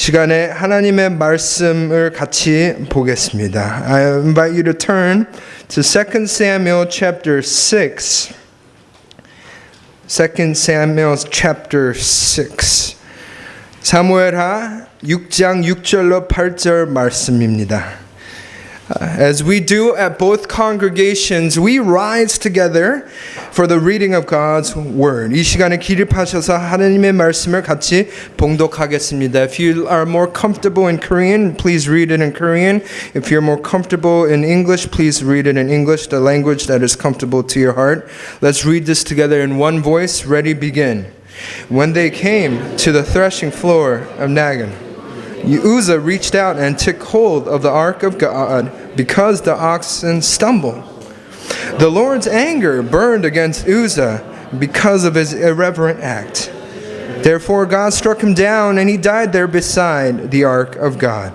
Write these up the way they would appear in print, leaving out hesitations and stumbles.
시간에 하나님의 말씀을 같이 보겠습니다. I invite you to turn to 2 Samuel chapter 6. 2 Samuel chapter 6. 사무엘하 6장 6절로 8절 말씀입니다. As we do at both congregations, we rise together for the reading of God's Word. 이 시간에 기립하셔서 하나님의 말씀을 같이 봉독하겠습니다. If you are more comfortable in Korean, please read it in Korean. If you're more comfortable in English, please read it in English, the language that is comfortable to your heart. Let's read this together in one voice. Ready, begin. When they came to the threshing floor of Nagin, Uzzah reached out and took hold of the ark of God because the oxen stumbled. The Lord's anger burned against Uzzah because of his irreverent act. Therefore God struck him down and he died there beside the ark of God.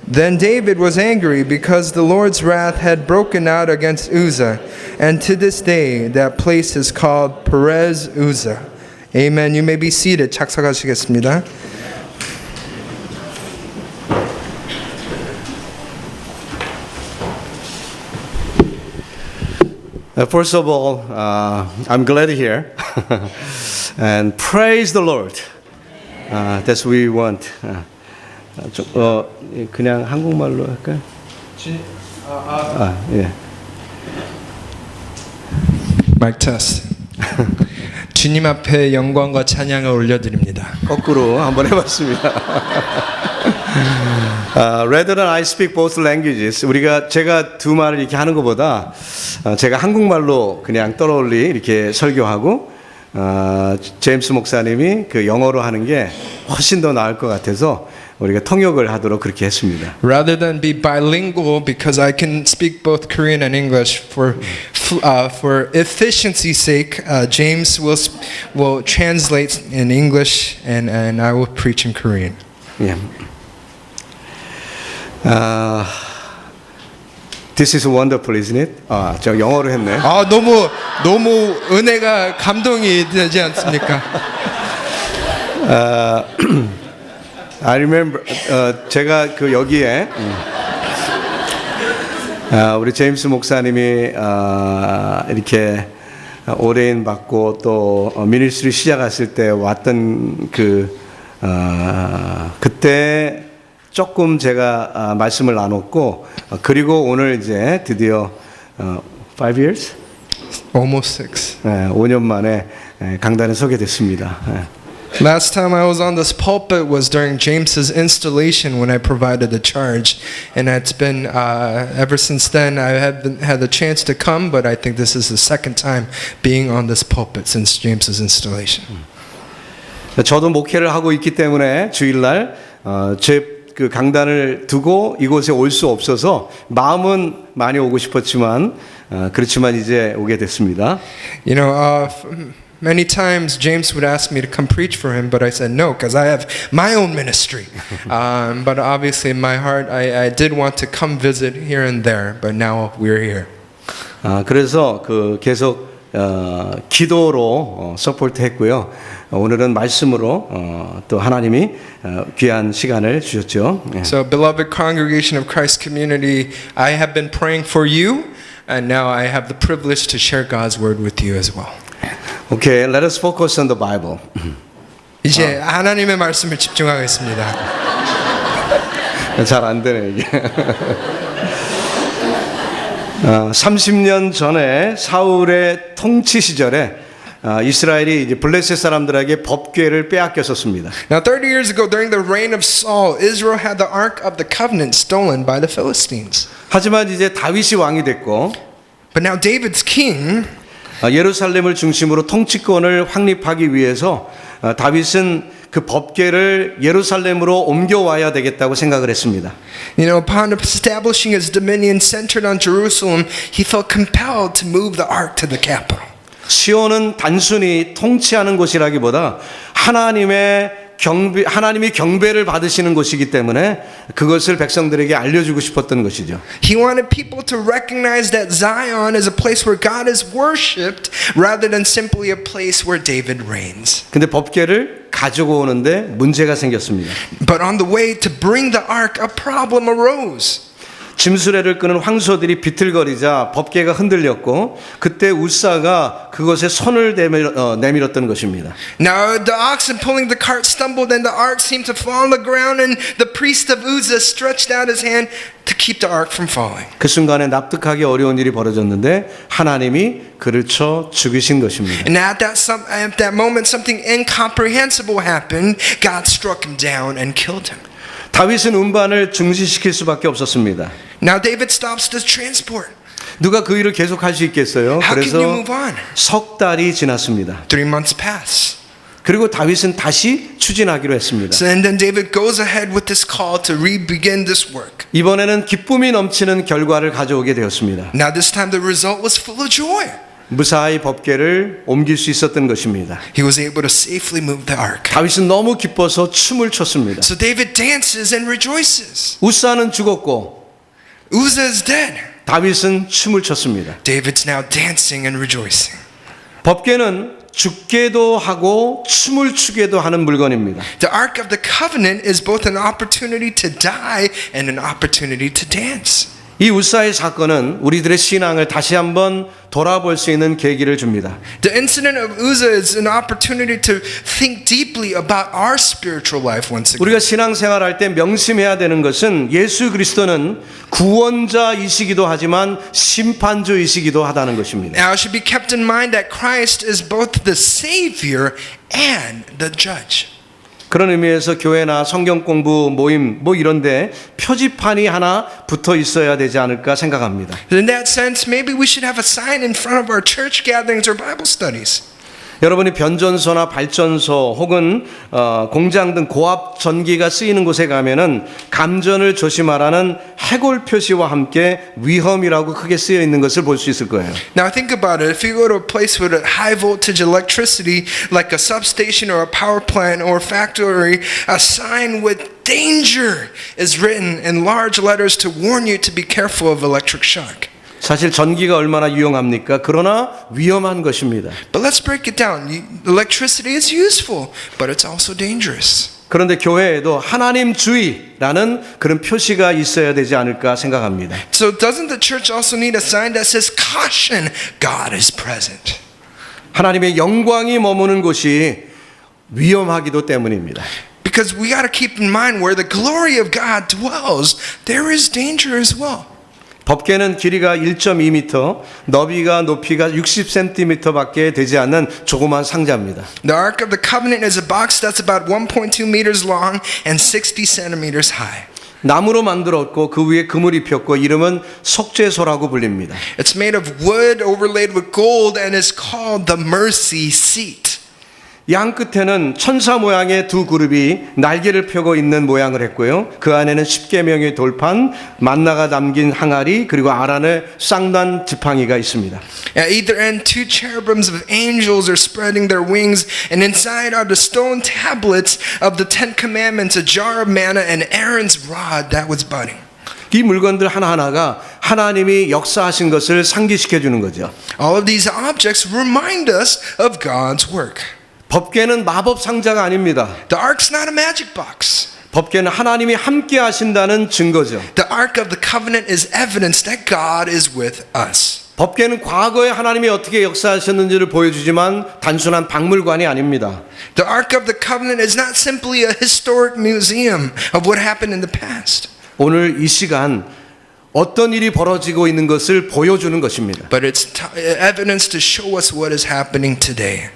Then David was angry because the Lord's wrath had broken out against Uzzah, and to this day that place is called Perez Uzzah. Amen. You may be seated. 착석하시겠습니다. First of all, I'm glad to hear and praise the Lord. That's what we want. 그냥 한국말로 할까요? 예. 마이크 테스트. 주님 앞에 영광과 찬양을 올려드립니다. 거꾸로 한번 해봤습니다. Rather than I speak both languages, 제가 두 말을 이렇게 하는 것보다 제가 한국말로 그냥 떠올리 이렇게 설교하고 제임스 목사님이 그 영어로 하는 게 훨씬 더 나을 것 같아서 우리가 통역을 하도록 그렇게 했습니다. Rather than be bilingual, because I can speak both Korean and English, for efficiency's sake, James will translate in English and I will preach in Korean. Yeah. This is wonderful, isn't it? 저 영어로 했네. 너무 은혜가 감동이 되지 않습니까? I remember 제가 그 여기에 우리 제임스 목사님이 이렇게 오레인 받고 또 미니스트리 시작했을 때 왔던 그때 조금 제가 말씀을 나눴고 그리고 오늘 이제 드디어 5 years? Almost 6. 5년 만에 강단에 서게 됐습니다. Last time I was on this pulpit was during James's installation when I provided the charge, and it's been ever since then I haven't had the chance to come, but I think this is the second time being on this pulpit since James's installation. 저도 목회를 하고 있기 때문에 주일날 제 그 강단을 두고 이곳에 올 수 없어서 마음은 많이 오고 싶었지만 그렇지만 이제 오게 됐습니다. You know, many times James would ask me to come preach for him, but I said no because I have my own ministry. But obviously in my heart I did want to come visit here and there, but now we're here. 그래서 그 계속 기도로 서포트했고요. 오늘은 말씀으로 또 하나님이 귀한 시간을 주셨죠. So, beloved congregation of Christ community, I have been praying for you, and now I have the privilege to share God's word with you as well. Okay, let us focus on the Bible. 이제 하나님의 말씀을 집중하겠습니다. 잘 안 되네 이게. 30년 전에 사울의 통치 시절에 이스라엘이 이제 블레셋 사람들에게 법궤를 빼앗겼었습니다. Now 30 years ago during the reign of Saul, Israel had the Ark of the Covenant stolen by the Philistines. 하지만 이제 다윗이 왕이 됐고 But now David's king, 예루살렘을 중심으로 통치권을 확립하기 위해서 다윗은 그 법궤를 예루살렘으로 옮겨와야 되겠다고 생각을 했습니다. you know, upon establishing his dominion centered on Jerusalem, he felt compelled to move the ark to the capital. 시온은 단순히 통치하는 곳이라기보다 하나님의 하나님이 경배를 받으시는 곳이기 때문에 그것을 백성들에게 알려주고 싶었던 것이죠. He wanted people to recognize that Zion is a place where God is worshipped rather than simply a place where David reigns. 근데 법궤를 가지고 오는데 문제가 생겼습니다. But on the way to bring the ark, a problem arose. 짐수레를 끄는 황소들이 비틀거리자 법궤가 흔들렸고 그때 우사가 그것에 손을 내밀었던 것입니다. Now the oxen pulling the cart stumbled and the ark seemed to fall on the ground and the priest of Uzzah stretched out his hand to keep the ark from falling. 그 순간에 납득하기 어려운 일이 벌어졌는데 하나님이 그를 쳐 죽이신 것입니다. And at that moment something incomprehensible happened. God struck him down and killed him. 다윗은 운반을 중지시킬 수밖에 없었습니다. Now David stops the transport. 누가 그 일을 계속할 수 있겠어요? How can you 그래서 move on? 석 달이 지났습니다. 3 months pass. 그리고 다윗은 다시 추진하기로 했습니다. So and then David goes ahead with this call to re-begin this work. 이번에는 기쁨이 넘치는 결과를 가져오게 되었습니다. Now this time the result was full of joy. 무사히 법궤를 옮길 수 있었던 것입니다. He was able to safely move the ark. 다윗은 너무 기뻐서 춤을 췄습니다. So David dances and rejoices. 우사는 죽었고 Uzzah is dead. 다윗은 춤을 췄습니다. David's now dancing and rejoicing. 법궤는 죽게도 하고 춤을 추게도 하는 물건입니다. The Ark of the Covenant is both an opportunity to die and an opportunity to dance. 이 우사의 사건은 우리들의 신앙을 다시 한번 돌아볼 수 있는 계기를 줍니다. The incident of Uzzah is an opportunity to think deeply about our spiritual life once again. 우리가 신앙생활할 때 명심해야 되는 것은 예수 그리스도는 구원자이시기도 하지만 심판주이시기도 하다는 것입니다. Now it should be kept in mind that Christ is both the Savior and the Judge. 그런 의미에서 교회나 성경 공부 모임 이런데 표지판이 하나 붙어 있어야 되지 않을까 생각합니다. In that sense, maybe we should have a sign in front of our church gatherings or Bible studies. 여러분이 변전소나 발전소 혹은 공장 등 고압 전기가 쓰이는 곳에 가면은 감전을 조심하라는 해골 표시와 함께 위험이라고 크게 쓰여 있는 것을 볼 수 있을 거예요. Now think about it. If you go to a place with a high voltage electricity, like a substation or a power plant or factory, a sign with danger is written in large letters to warn you to be careful of electric shock. 사실 전기가 얼마나 유용합니까? 그러나 위험한 것입니다. But let's break it down. Electricity is useful, but it's also dangerous. 그런데 교회에도 하나님주의라는 그런 표시가 있어야 되지 않을까 생각합니다. So doesn't the church also need a sign that says, caution, God is present? 하나님의 영광이 머무는 곳이 위험하기도 때문입니다. Because we got to keep in mind where the glory of God dwells, there is danger as well. 법궤는 길이가 1.2m, 높이가 60cm밖에 되지 않는 조그만 상자입니다. The Ark of the Covenant is a box that's about 1.2 meters long and 60 centimeters high. 나무로 만들었고 그 위에 금을 입혔고 이름은 속죄소라고 불립니다. It's made of wood overlaid with gold and is called the mercy seat. 양 끝에는 천사 모양의 두 그룹이 날개를 펴고 있는 모양을 했고요. 그 안에는 10계명의 돌판, 만나가 담긴 항아리, 그리고 아란의 쌍단 지팡이가 있습니다. At either end, two cherubims of angels are spreading their wings, and inside are the stone tablets of the Ten Commandments, a jar of manna, and Aaron's rod that was budding. 이 물건들 하나하나가 하나님이 역사하신 것을 상기시켜 주는 거죠. All of these objects remind us of God's work. 법궤는 마법 상자가 아닙니다. The ark's not a magic box. 법궤는 하나님이 함께 하신다는 증거죠. The ark of the covenant is evidence that God is with us. 법궤는 과거에 하나님이 어떻게 역사하셨는지를 보여주지만 단순한 박물관이 아닙니다. The ark of the covenant is not simply a historic museum of what happened in the past. 오늘 이 시간 어떤 일이 벌어지고 있는 것을 보여주는 것입니다. But it's evidence to show us what is happening today.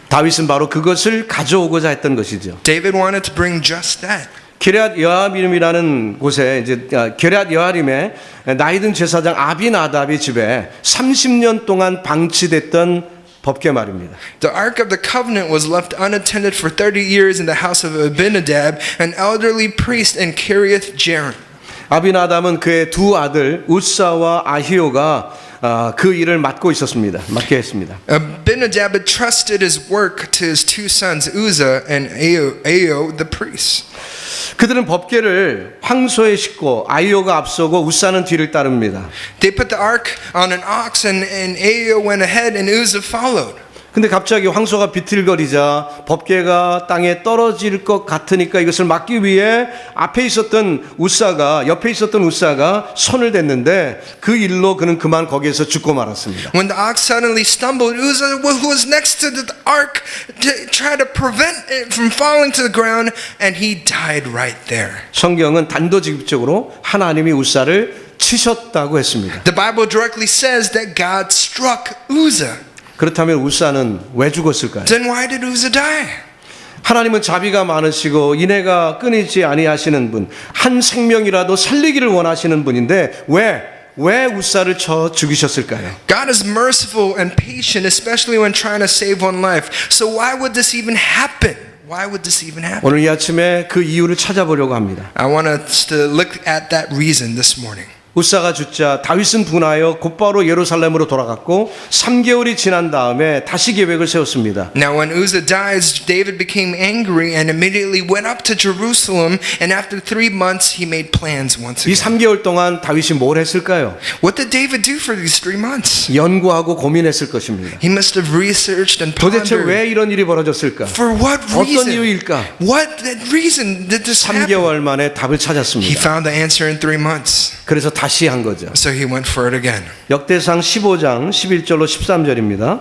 다윗은 바로 그것을 가져오고자 했던 것이죠. David wanted to bring just that. 기럇 여아림이라는 곳에 이제 기럇 여아림에 나이든 제사장 아비나답의 집에 30년 동안 방치됐던 법궤 말입니다. The Ark of the Covenant was left unattended for 30 years in the house of Abinadab, an elderly priest in Kiriath Jearim. 아비나답은 그의 두 아들 우사와 아히오가 그 일을 맡게 했습니다. Abinadab entrusted his work to his two sons Uzzah and Ahio the priest. 그들은 법궤를 황소에 싣고 아이오가 앞서고 우사는 뒤를 따릅니다. They put the ark on an ox and Ahio went ahead and Uzzah followed. 근데 갑자기 황소가 비틀거리자 법궤가 땅에 떨어질 것 같으니까 이것을 막기 위해 옆에 있었던 우사가 손을 댔는데 그 일로 그는 그만 거기에서 죽고 말았습니다. When the ox suddenly stumbled, Uzzah, who was next to the ark, tried to prevent it from falling to the ground, and he died right there. 성경은 단도직입적으로 하나님이 우사를 치셨다고 했습니다. The Bible directly says that God struck Uzzah. 그렇다면 우사는 왜 죽었을까요? Then why did Uzzah die? 하나님은 자비가 많으시고 인애가 끊이지 아니하시는 분, 한 생명이라도 살리기를 원하시는 분인데 왜 우사를 쳐 죽이셨을까요? God is merciful and patient, especially when trying to save one life. So why would this even happen? Why would this even happen? 오늘 이 아침에 그 이유를 찾아보려고 합니다. I want us to look at that reason this morning. 우사가 죽자 다윗은 분하여 곧바로 예루살렘으로 돌아갔고 3개월이 지난 다음에 다시 계획을 세웠습니다. Now when Uzzah dies, David became angry and immediately went up to Jerusalem, and after 3 months he made plans once 이 again. 3개월 동안 다윗이 뭘 했을까요? What did David do for these 3 months? 연구하고 고민했을 것입니다. He must have researched and 도대체 왜 pondered. 이런 일이 벌어졌을까? For what 어떤 reason? 이유일까? What reason did this happen? 3개월 만에 답을 He 찾았습니다. found the answer in 3 months. 그래서 다시 한 거죠. So he went for it again. 역대상 15장 11절로 13절입니다.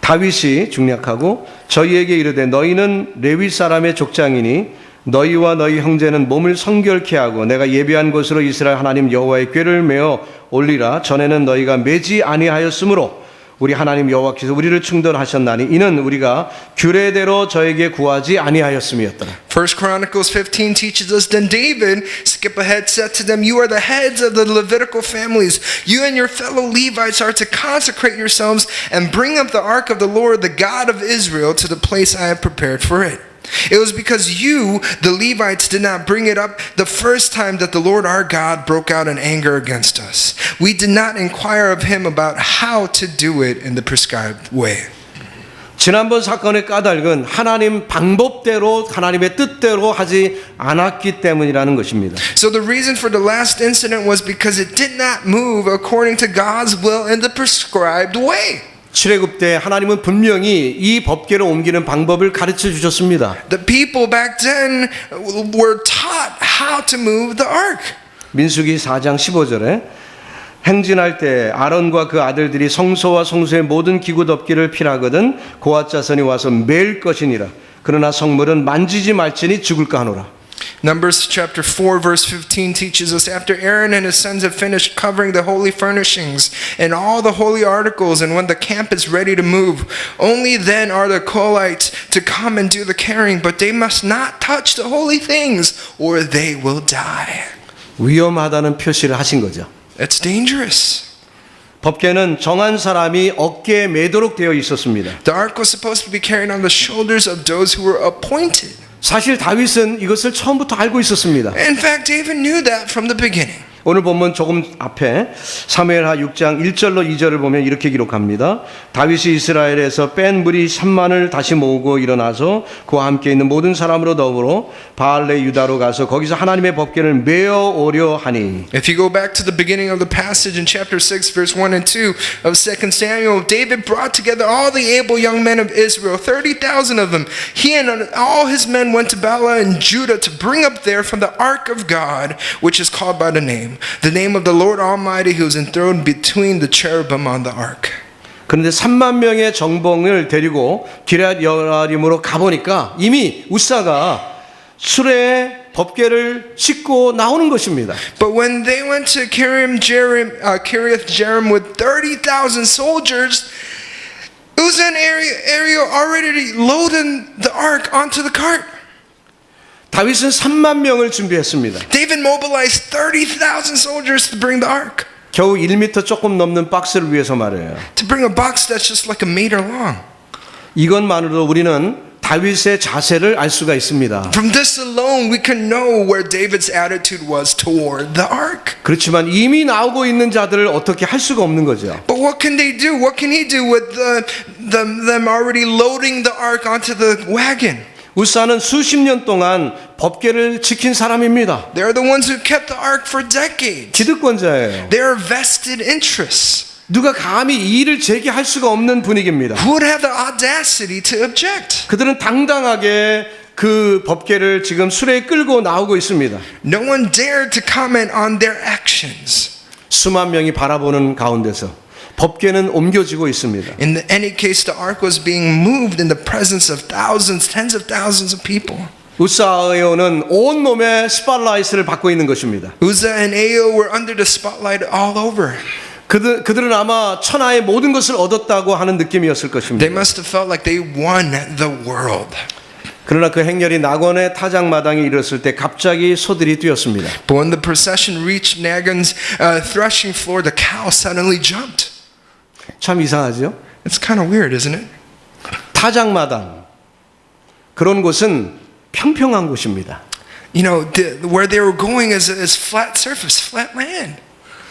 다윗이 중략하고 저희에게 이르되 너희는 레위 사람의 족장이니 너희와 너희 형제는 몸을 성결케 하고 내가 예비한 곳으로 이스라엘 하나님 여호와의 궤를 메어 올리라. 전에는 너희가 매지 아니하였으므로 우리 하나님 여호와께서 우리를 충돌하셨나니 이는 우리가 규례대로 저에게 구하지 아니하였음이었더라. 1 Chronicles 15 teaches us, then David, skip ahead, said to them, you are the heads of the Levitical families. You and your fellow Levites are to consecrate yourselves and bring up the ark of the Lord, the God of Israel, to the place I have prepared for it. It was because you, the Levites, did not bring it up the first time that the Lord our God broke out in anger against us. We did not inquire of him about how to do it in the prescribed way. 지난번 사건의 까닭은 하나님 방법대로 하나님의 뜻대로 하지 않았기 때문이라는 것입니다. So the reason for the last incident was because it did not move according to God's will in the prescribed way. 출애굽 때 하나님은 분명히 이 법궤를 옮기는 방법을 가르쳐 주셨습니다. The people back then were taught how to move the ark. 민수기 4장 15절에 행진할 때 아론과 그 아들들이 성소와 성소의 모든 기구 덮기를 필하거든 고앗 자손이 와서 매일 것이니라. 그러나 성물은 만지지 말지니 죽을까 하노라. Numbers chapter 4 verse 15 teaches us, after Aaron and his sons have finished covering the holy furnishings and all the holy articles, and when the camp is ready to move, only then are the Kohites to come and do the carrying, but they must not touch the holy things or they will die. 위험하다는 표시를 하신 거죠. It's dangerous. 법궤는 정한 사람이 어깨에 매도록 되어 있었습니다. The ark was supposed to be carried on the shoulders of those who were appointed. 사실 다윗은 이것을 처음부터 알고 있었습니다. In fact, David knew that from the beginning. 오늘 보면 조금 앞에 사무엘하 6장 1절로 2절을 보면 이렇게 기록합니다. 다윗이 이스라엘에서 뺀 무리 3만을 다시 모으고 일어나서 그와 함께 있는 모든 사람으로 더불어 바알레 유다로 가서 거기서 하나님의 법궤를 메어 오려 하니. If you go back to the beginning of the passage in chapter 6 verse 1 and 2 of 2 Samuel, David brought together all the able young men of Israel, 30,000 of them. He and all his men went to Bala in Judah to bring up there from the ark of God, which is called by the name of the Lord Almighty, who is enthroned between the cherubim on the ark. 그런데 3만 명의 정봉을 데리고 기럇 여아림으로 가보니까 이미 우사가 수레에 법궤를 싣고 나오는 것입니다. But when they went to Kiriath Jearim with 30,000 soldiers, Uzzah and Ahio already loaded the ark onto the cart. 다윗은 3만 명을 준비했습니다. David mobilized 30,000 soldiers to bring the ark. 겨우 1m 조금 넘는 박스를 위해서 말이에요. To bring a box that's just like a meter long. 이것만으로도 우리는 다윗의 자세를 알 수가 있습니다. From this alone, we can know where David's attitude was toward the ark. 그렇지만 이미 나오고 있는 자들을 어떻게 할 수가 없는 거죠. But what can they do? What can he do with them already loading the ark onto the wagon? 우사는 수십 년 동안 법궤를 지킨 사람입니다. They're the ones who kept the ark for decades. 기득권자예요. They are vested interests. 누가 감히 이 일을 제기할 수가 없는 분위기입니다. Who would have the audacity to object? 그들은 당당하게 그 법궤를 지금 수레에 끌고 나오고 있습니다. No one dared to comment on their actions. 수만 명이 바라보는 가운데서 법궤는 옮겨지고 있습니다. In any case, the ark was being moved in the presence of thousands, tens of thousands of people. 우사아요는 온 몸에 스팟라이트를 받고 있는 것입니다. Uzzah and Ahio were under the spotlight all over. 그들은 아마 천하의 모든 것을 얻었다고 하는 느낌이었을 것입니다. They must have felt like they won the world. 그러나 그 행렬이 낙원의 타작마당에 이르렀을 때 갑자기 소들이 뛰었습니다. But when the procession reached Nagon's threshing floor, the cow suddenly jumped. 참 이상하죠? It's kind of weird, isn't it? 타작마당 그런 곳은 평평한 곳입니다. You know, where they were going is flat surface, flat land.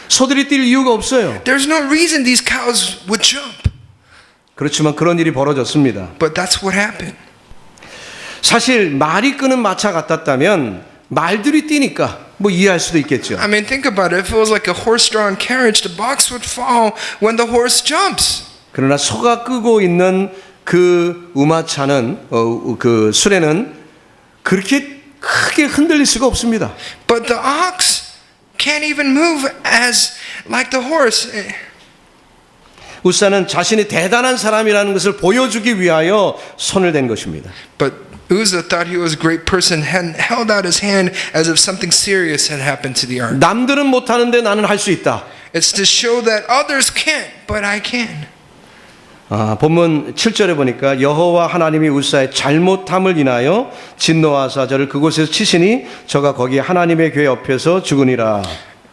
소들이 뛸 이유가 없어요. There's no reason these cows would jump. 그렇지만 그런 일이 벌어졌습니다. But that's what happened. 사실 말이 끄는 마차 같았다면 말들이 뛰니까 뭐 이해할 수도 있겠죠. I mean, think about it. If it was like a horse-drawn carriage, the box would fall when the horse jumps. 그러나 소가 끄고 있는 그 우마차는 그 수레는 그렇게 크게 흔들릴 수가 없습니다. But the ox can't even move as like the horse. 우사는 자신이 대단한 사람이라는 것을 보여주기 위하여 손을 댄 것입니다. But Uzzah thought he was a great person and held out his hand as if something serious had happened to the ark. 남들은 못하는데 나는 할 수 있다. It's to show that others can't, but I can. 본문 7절에 보니까 여호와 하나님이 우사의 잘못함을 인하여 진노하사 저를 그곳에서 치시니 저가 거기 하나님의 궤 옆에서 죽으니라.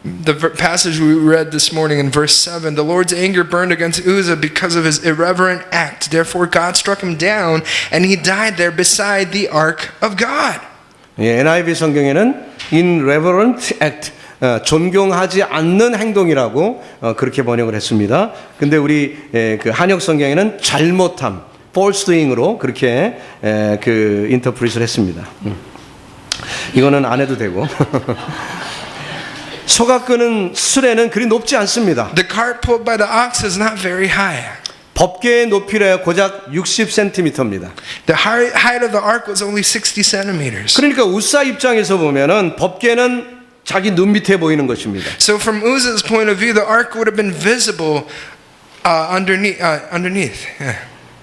The passage we read this morning in verse 7, the Lord's anger burned against Uzzah because of his irreverent act. Therefore God struck him down and he died there beside the ark of God. NIV 성경에는 irreverent act, 존경하지 않는 행동이라고 그렇게 번역을 했습니다. 근데 우리 그 한역 성경에는 잘못함, false doing으로 그렇게 그 인터프리트를 했습니다. 이거는 안 해도 되고. 소가 끄는 수레는 그리 높지 않습니다. The cart pulled by the ox is not very high. 법궤의 높이가 고작 60cm입니다. The height of the ark was only 60 centimeters. 그러니까 우사 입장에서 보면은 법궤는 자기 눈 밑에 보이는 것입니다. So from Uzzah's point of view, the ark would have been visible underneath. Yeah.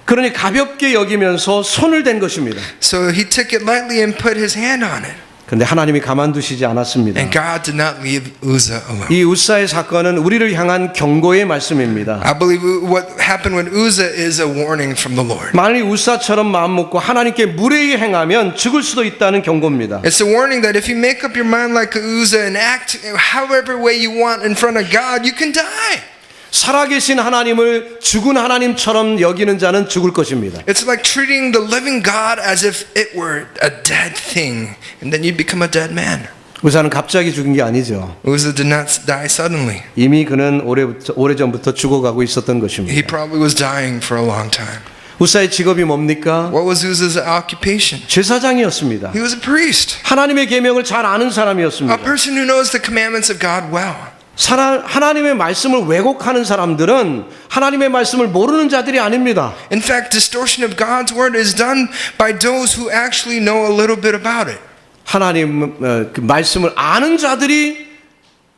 그러니 가볍게 여기면서 손을 댄 것입니다. So he took it lightly and put his hand on it. 그런데 하나님이 가만두시지 않았습니다. And God did not leave Uzzah alone. 이 우사의 사건은 우리를 향한 경고의 말씀입니다. I believe what happened with Uzzah is a warning from the Lord. 만일 우사처럼 마음 먹고 하나님께 무례히 행하면 죽을 수도 있다는 경고입니다. It's a warning that if you make up your mind like Uzzah and act however way you want in front of God, you can die. 살아계신 하나님을 죽은 하나님처럼 여기는 자는 죽을 것입니다. It's like treating the living God as if it were a dead thing, and then you'd become a dead man. 우사는 갑자기 죽은 게 아니죠. Uzzah did not die suddenly. 이미 그는 오래전부터 죽어가고 있었던 He 것입니다. probably was dying for a long time. 우사의 직업이 뭡니까? What was Uzzah's occupation? 제사장이었습니다. He was a priest, 하나님의 계명을 잘 아는 a 사람이었습니다. person who knows the commandments of God well. 하나님의 말씀을 왜곡하는 사람들은 하나님의 말씀을 모르는 자들이 아닙니다. In fact, distortion of God's word is done by those who actually know a little bit about it. 하나님 그 말씀을 아는 자들이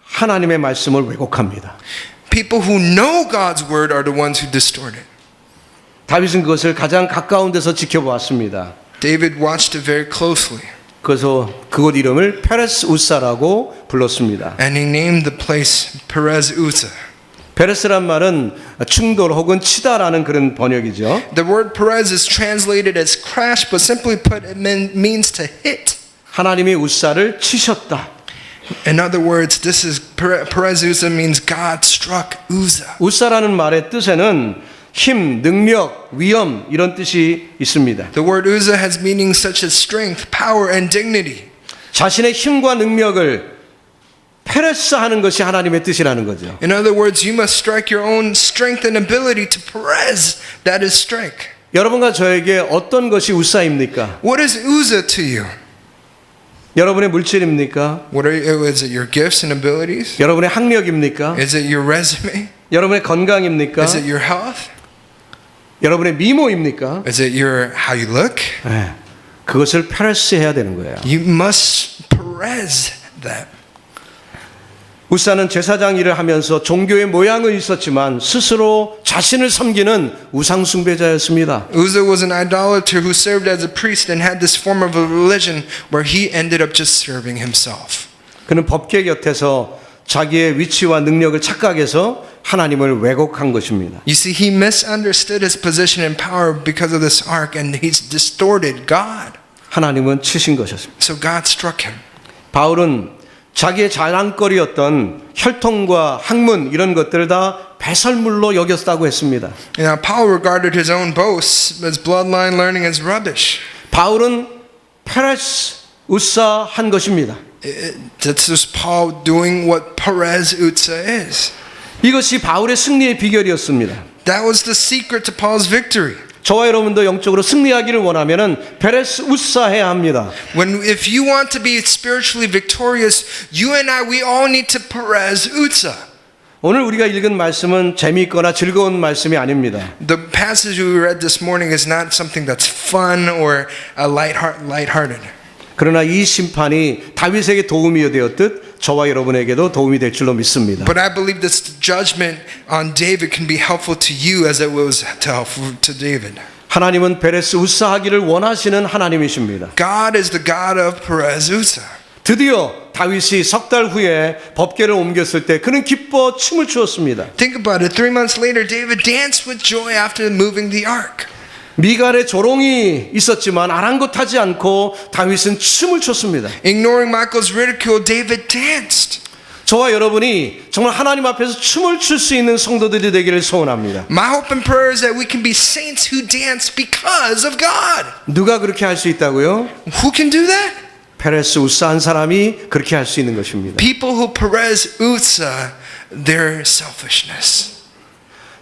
하나님의 말씀을 왜곡합니다. People who know God's word are the ones who distort it. 다윗은 그것을 가장 가까운 데서 지켜보았습니다. David watched it very closely. 그래서 그곳 이름을 페레스 우사라고 불렀습니다. And he named the place Perez Uzzah. 페레스란 말은 충돌 혹은 치다라는 그런 번역이죠. The word Perez is translated as crash, but simply put, it means to hit. 하나님이 우사를 치셨다. In other words, this is Perez Uzzah means God struck Uzzah. 우사라는 말의 뜻에는 힘, 능력, 위엄 이런 뜻이 있습니다. The word Uzzah has meanings such as strength, power, and dignity. 자신의 힘과 능력을 페레스 하는 것이 하나님의 뜻이라는 거죠. In other words, you must strike your own strength and ability to Perez. That is strike. 여러분과 저에게 어떤 것이 우사입니까? What is Uzzah to you? 여러분의 물질입니까? Is it your gifts and abilities? 여러분의 학력입니까? Is it your resume? 여러분의 건강입니까? Is it your health? 여러분의 미모입니까? Is it your how you look? 네, 그것을 페레스 해야 되는 거예요. You must Perez that. 우사는 제사장 일을 하면서 종교의 모양은 있었지만 스스로 자신을 섬기는 우상 숭배자였습니다. Uzzah was an idolater who served as a priest and had this form of a religion where he ended up just serving himself. 그는 법궤 곁에서 자기의 위치와 능력을 착각해서 하나님을 왜곡한 것입니다. You see, he misunderstood his position and power because of this ark, and he's distorted God. 하나님은 치신 것이었습니다. So God struck him. 바울은 자기의 자랑거리였던 혈통과 학문 이런 것들을 다 배설물로 여겼다고 했습니다. Now, Paul regarded his own boasts as bloodline learning as rubbish. 바울은 페레스 우사 한 것입니다. That's just Paul doing what Perez Uzzah is. 이것이 바울의 승리의 비결이었습니다. That was the secret to Paul's victory. 저와 여러분도 영적으로 승리하기를 원하면은 페레스 우사해야 합니다. If you want to be spiritually victorious, you and I, we all need to Perez Uzzah. 오늘 우리가 읽은 말씀은 재미있거나 즐거운 말씀이 아닙니다. The passage we read this morning is not something that's fun or lighthearted. 그러나 이 심판이 다윗에게 도움이 되었듯 저와 여러분에게도 도움이 될 줄로 믿습니다. But I believe this judgment on David can be helpful to you as it was helpful to David. 하나님은 페레스 우사하기를 원하시는 하나님이십니다. God is the God of Perez Uzzah. 드디어 다윗이 석 달 후에 법궤를 옮겼을 때 그는 기뻐 춤을 추었습니다. Think about it. 3 months later, David danced with joy after moving the ark. 미갈의 조롱이 있었지만 아랑곳하지 않고 다윗은 춤을 췄습니다. Ignoring Michael's ridicule, David danced. 저와 여러분이 정말 하나님 앞에서 춤을 출 수 있는 성도들이 되기를 소원합니다. My hope and prayer is that we can be saints who dance because of God. 누가 그렇게 할 수 있다고요? Who can do that? 페레스 우사한 사람이 그렇게 할 수 있는 것입니다. People who Perez Uzzah their selfishness.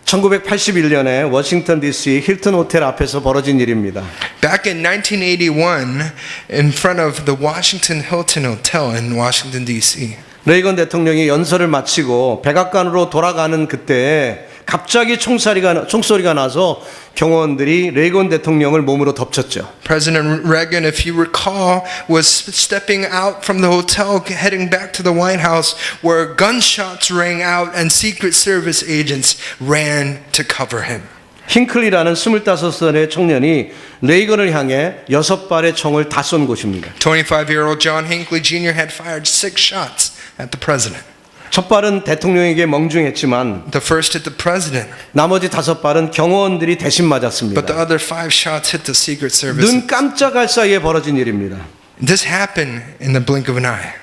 1981년에 워싱턴 DC 힐튼 호텔 앞에서 벌어진 일입니다. Back in 1981, in front of the Washington Hilton Hotel in Washington D.C. 레이건 대통령이 연설을 마치고 백악관으로 돌아가는 그때 갑자기 총소리가 나서 경호원들이 레이건 대통령을 몸으로 덮쳤죠. President Reagan, if you recall, was stepping out from the hotel heading back to the White House where gunshots rang out and Secret Service agents ran to cover him. 힝클리라는 25살의 청년이 레이건을 향해 6발의 총을 다 쏜 곳입니다. 25-year-old John Hinckley Jr. had fired 6 shots at the president. 첫 발은 대통령에게 멍중했지만 The first hit the president, 나머지 5발은 경호원들이 대신 but the 맞았습니다. other 5 shots hit the Secret Service. 눈 깜짝할 사이에 벌어진 일입니다. This happened in the blink of an eye.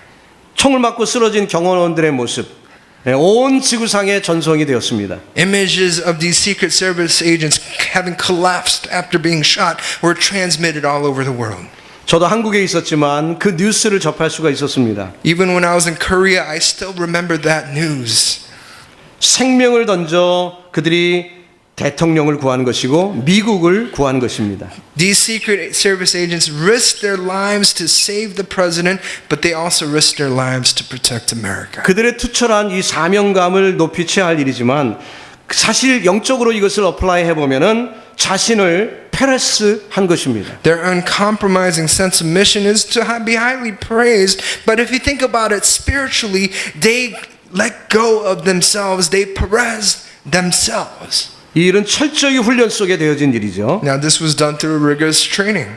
총을 맞고 쓰러진 경호원들의 모습, 온 지구상에 전송이 되었습니다. Images of these Secret Service agents having collapsed after being shot were transmitted all over the world. 저도 한국에 있었지만 그 뉴스를 접할 수가 있었습니다. Even when I was in Korea, I still remember that news. 생명을 던져 그들이 대통령을 구한 것이고 미국을 구한 것입니다. These Secret Service agents risked their lives to save the president, but they also risked their lives to protect America. 그들의 투철한 이 사명감을 높이 취할 일이지만 사실 영적으로 이것을 어플라이 해보면은 자신을 페레스 한 것입니다. Their uncompromising sense of mission is to be highly praised, but if you think about it spiritually, they let go of themselves, they Perez themselves. 이 일은 철저히 훈련 속에 되어진 일이죠. Now this was done through rigorous training.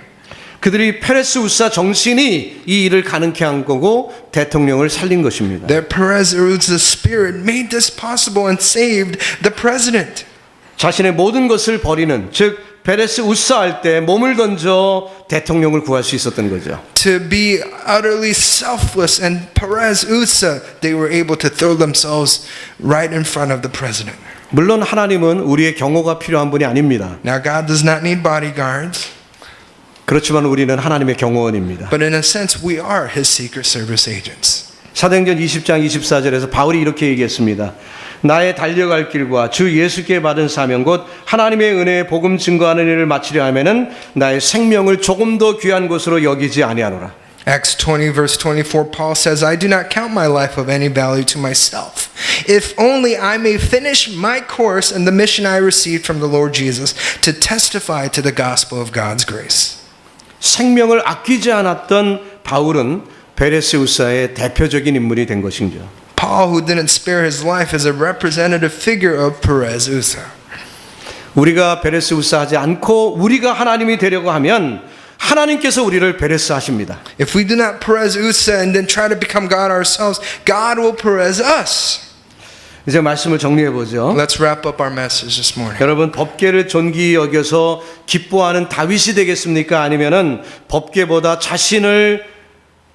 그들이 페레스 우사 정신이 이 일을 가능케 한 거고 대통령을 살린 것입니다. Their Perez Uzzah spirit made this possible and saved the president. 자신의 모든 것을 버리는, 즉 페레스 우사할 때 몸을 던져 대통령을 구할 수 있었던 거죠. To be utterly selfless and Perez Uzzah, they were able to throw themselves right in front of the president. 물론 하나님은 우리의 경호가 필요한 분이 아닙니다. Now God does not need bodyguards, 그렇지만 우리는 하나님의 경호원입니다. but in a sense we are His Secret Service agents. 사도행전 20장 24절에서 바울이 이렇게 얘기했습니다. 나의 달려갈 길과 주 예수께 받은 사명 곧 하나님의 은혜의 복음 증거하는 일을 마치려 하면은 나의 생명을 조금 더 귀한 것으로 여기지 아니하노라. Acts 20 verse 24, Paul says, I do not count my life of any value to myself, if only I may finish my course in the mission I received from the Lord Jesus to testify to the gospel of God's grace. 생명을 아끼지 않았던 바울은 베레스우사의 대표적인 인물이 된 것이죠. Paul, who didn't spare his life, is a representative figure of Perez Uzzah. 우리가 베레스우사 하지 않고 우리가 하나님이 되려고 하면 하나님께서 우리를 베레스 하십니다. If we do not Perez Uzzah and then try to become God ourselves, God will Perez us. 이제 말씀을 정리해 보죠. Let's wrap up our message this morning. 여러분 법궤를 존귀히 여겨서 기뻐하는 다윗이 되겠습니까? 아니면은 법궤보다 자신을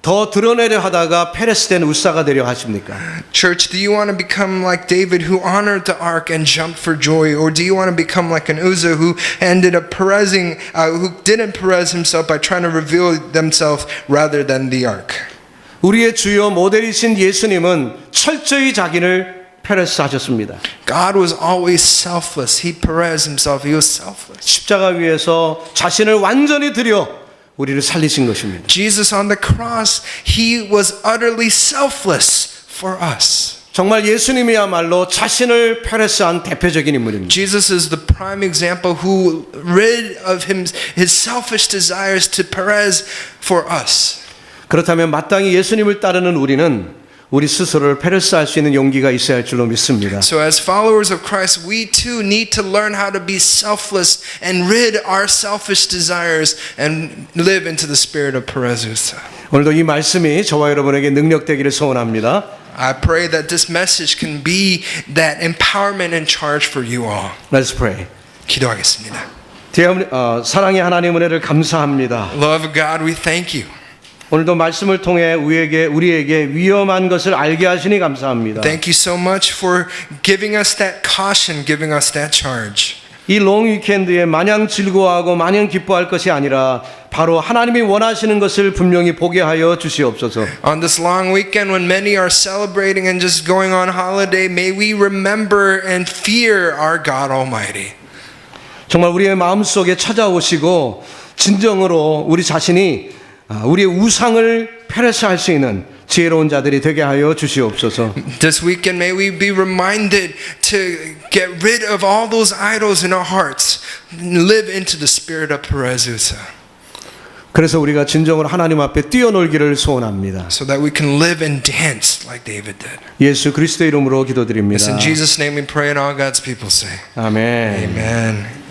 더 드러내려 하다가 페레스된 우사가 되려 하십니까? Church, do you want to become like David who honored the ark and jumped for joy? Or do you want to become like an Uzzah who ended up who didn't Perez himself by trying to reveal themselves rather than the ark? 우리의 주요 모델이신 예수님은 철저히 자기를 페레스 하셨습니다. God was always selfless. He Perez himself. He was selfless. 십자가 위에서 자신을 완전히 드려 우리를 살리신 것입니다. Jesus on the cross, he was utterly selfless for us. 정말 예수님이야말로 자신을 페레스한 대표적인 인물입니다. Jesus is the prime example who rid of his selfish desires to Perez for us. 그렇다면 마땅히 예수님을 따르는 우리는 우리 스스로를 페레스할 수 있는 용기가 있어야 할 줄로 믿습니다. So as followers of Christ, we too need to learn how to be selfless and rid our selfish desires and live into the spirit of Perez Uzzah. 오늘도 이 말씀이 저와 여러분에게 능력되기를 소원합니다. I pray that this message can be that empowerment and charge for you all. Let's pray. 기도하겠습니다. 사랑의 하나님 은혜를 감사합니다. Love of God, we thank you. 오늘도 말씀을 통해 우리에게 위험한 것을 알게 하시니 감사합니다. Thank you so much for giving us that caution, giving us that charge. 이 롱 위켄드에 마냥 즐거워하고 마냥 기뻐할 것이 아니라 바로 하나님이 원하시는 것을 분명히 보게 하여 주시옵소서. On this long weekend when many are celebrating and just going on holiday, may we remember and fear our God Almighty. 정말 우리의 마음속에 찾아오시고 진정으로 우리 자신이 우리의 우상을 페레스할 수 있는 지혜로운 자들이 되게 하여 주시옵소서. This weekend may we be reminded to get rid of all those idols in our hearts and live into the spirit of Perez Uzzah. 그래서 우리가 진정으로 하나님 앞에 뛰어놀기를 소원합니다. So that we can live and dance like David did. 예수 그리스도의 이름으로 기도드립니다. It's in Jesus' name we pray and all God's people say. 아멘. Amen.